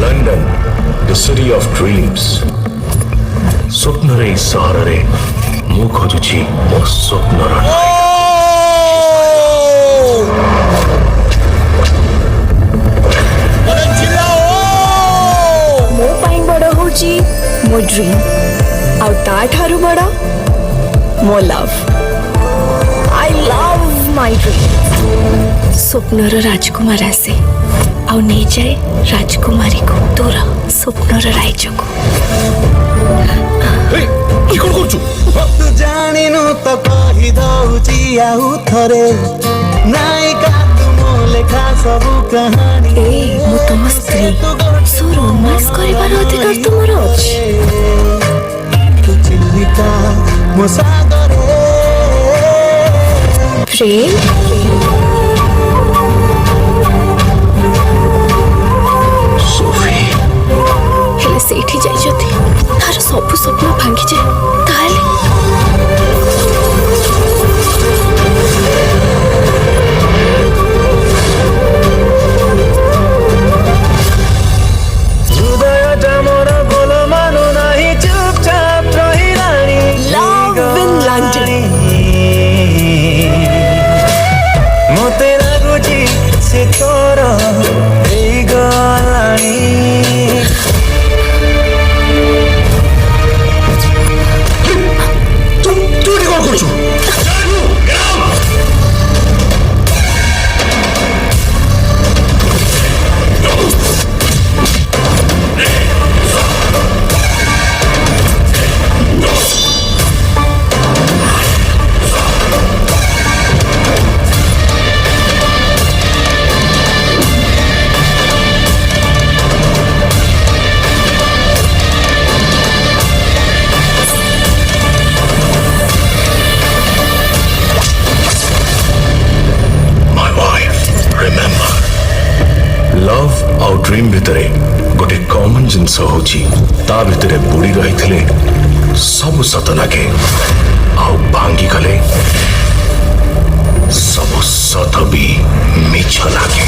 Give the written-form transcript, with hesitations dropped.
London, the city of dreams. स्वप्नरे सहररे मु खोजुछि मो स्वप्नर मो पाई बड़ होची मो ड्रीम आउ ता ठारू बड़ मो love I love my dream स्वप्नर राजकुमार आसे आउ नहीं जाए राजकुमारी को दूर स्वप्नर राइज को तू जानिनु तो कहि दउची आउ थरे नायिका तुमो लेखा सब कहानी ए मु तुम स्त्री सो रोमांस करिबार अधिकार तुमर अछि तू चिल्लिका मो सागरे प्रेम सोफी हेले सेठी जाई जति तार सब स्वप्न भांगी जाए ताले हृदयटा मोर गोल मानु नाही चुपचाप रहिरानी लव इन लंडन मते लागुची से तोर एई गलानी लव आउ ड्रीम भितरे गोटे कॉमन जिनस होची ता भितरे बुड़ी रही थिले सब सत लागे आउ भांगी गले सब सत भी मिछ लागे